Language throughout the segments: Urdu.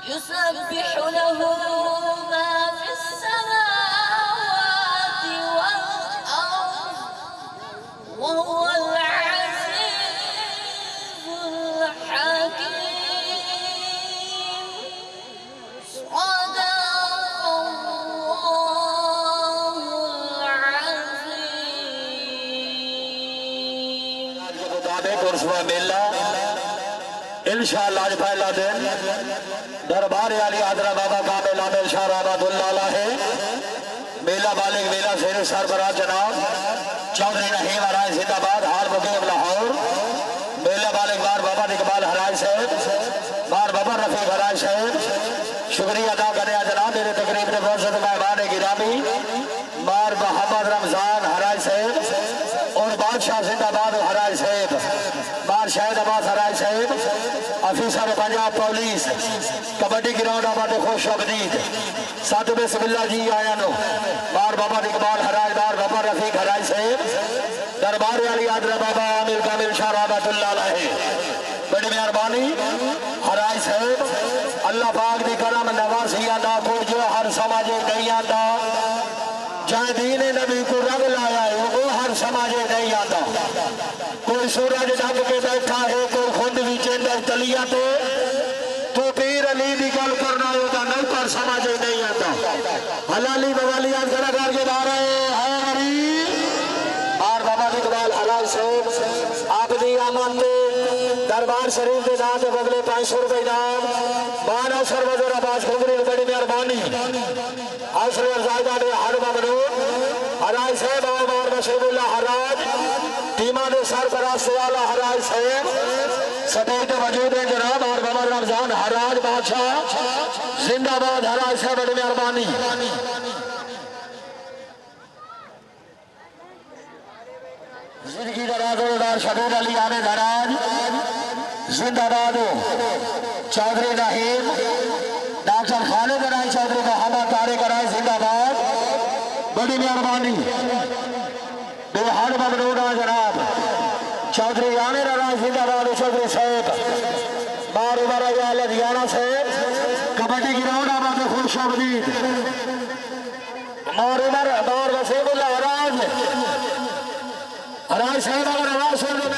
يسبح له ما في السماوات والأرض وهو العزيز الحكيم. صدق الله العظيم. انشاءاللہ آج پہلا دن دربار علی حضرت بابا کامل عامل شاہ رحمت اللہ علیہ میلہ بالغ میلہ شیر سربراہ جناب چودھری نحیم ہرائی زندہ باد حال مقیم لاہور میلہ بالغ بار بابا اقبال ہرائی صاحب بار بابا رفیق ہرائی صاحب شکریہ ادا کرے جناب میرے تقریب نے فرصت مہمان گرامی بار محمد رمضان ہرائی صاحب اور بادشاہ زندہ باد ہرائی صاحب بار شاہد عباس ہرائی صاحب officer Punjab police kabaddi ground آباد خوش آمدید ساتھ بسم اللہ جی آیا نو بار بابا اقبال ہرائی بار بابا رفیق ہرائی صاحب دربار علی حضرت بابا عامل کامل شاہ رحمت اللہ علیہ بڑی مہربانی ہرائی صاحب اللہ پاک دی کرم نوازیاں دا کوئی جو ہر سماجے گئیاں دا جائے دین نبی کو رنگ لایا ہے وہ ہر سماجے گئیاں دا کوئی سورج ڈھک کے بیٹھا ہے کوئی خود بھی چندر تلیاں تو پیر علی دی گل کرنا ہوتا نوکر سماجے نہیں آتا حلالی بوالیات کھڑا کر کے دارے ہے غریب اور بابا اقبال حلال صاحب آپ دی آمد دربار شریف دے ذات بدلے 500 روپے نام بانا سر وزیر عباس خبری بڑی مہربانی حاصل ارزائدہ دے ہر ممنون حرائی صاحب اور بار بشیر اللہ حراج ٹیمہ دے سربراہ سیالہ حرائی صاحب سٹیٹ وجود ہیں جناب اور بابا رمضان حراج بادشاہ زندہ باد حرائی صاحب بڑی مہربانی زندگی درازوں دار شبیر علی آمد حراج زندہ باد چودھری نحیم ڈاکٹر خالد رائی چودھری محمد طارق رائی زندہ باد بڑی مہربانی بے حال ممنون جناب چودھری عامر رائی زندہ باد چودھری صاحب بار عمر عیال لدھیانہ صاحب کبڈی گراؤنڈ آباد خوش آمدید بار عمر بار وسیم اللہ حراج حراج صاحب اگر آواز سن لو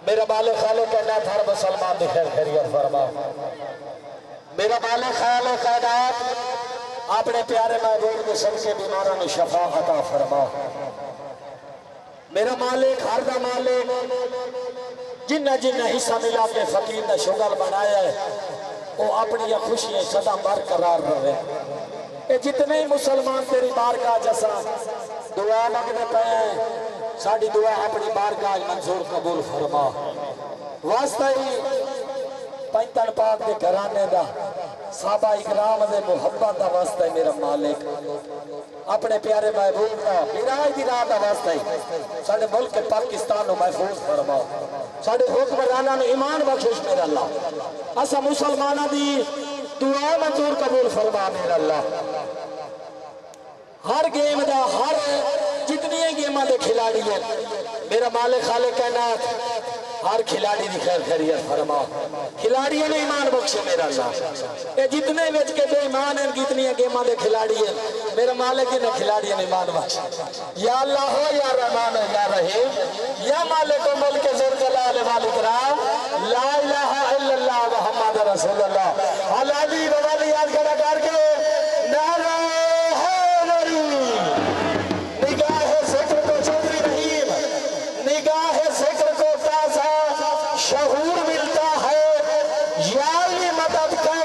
میرا بالغ خالق کائنات ہر مسلمان دی خیر خیریت فرما میرا بالغ خالق کائنات اپنے پیارے محبوب کے سب کے بیماروں میں شفا عطا فرما میرا مالک ہر دا مالک جنہ جنہ حصہ ملا کے فقیر نے شغل بنایا ہے وہ اپنی خوشیاں سدا برقرار رہے. اے جتنے ہی مسلمان تیری بارگاہ جیسا دعا مانگنے پہ ہیں ساڑی دعا اپنی بارگاہ منظور قبول فرما. واسطہ ہی پینتن پاک دے گھرانے دا صحابہ اکرام دے محبت دا واسطہ ہے میرا مالک اپنے پیارے محبوب دا میراج دی راہ دا واسطہ ہے ساڑے ملک پاکستان نو محفوظ فرما. ساڑے حکمرانہ نو ایمان بخشش میرا اللہ. اسا مسلمانہ دی دعا منظور قبول فرما میرا اللہ. ہر گیم دا ہر جتنی گیماں دے کھلاڑی ہیں میرا مالک خالق کائنات ہر کھلاڑی دی خیر خیریت فرما. کھلاڑیوں نے ایمان بخشے میرا اللہ. اے جتنے وچ کے بے ایمان ہیں جتنی گیماں دے کھلاڑی ہیں میرا مالک نے کھلاڑیوں نے ایمان بخشے. یا اللہ ہو یا رحمان ہو یا رحیم یا مالک و ملک ذوال جلال والاکرام لا الہ الا اللہ محمد رسول اللہ علی ولی یاد کھڑا کر کے نعرہ نگاہ ذکر کو چودھری رحیم نگاہ ذکر کو تازہ شعور ملتا ہے یا علی مدد کا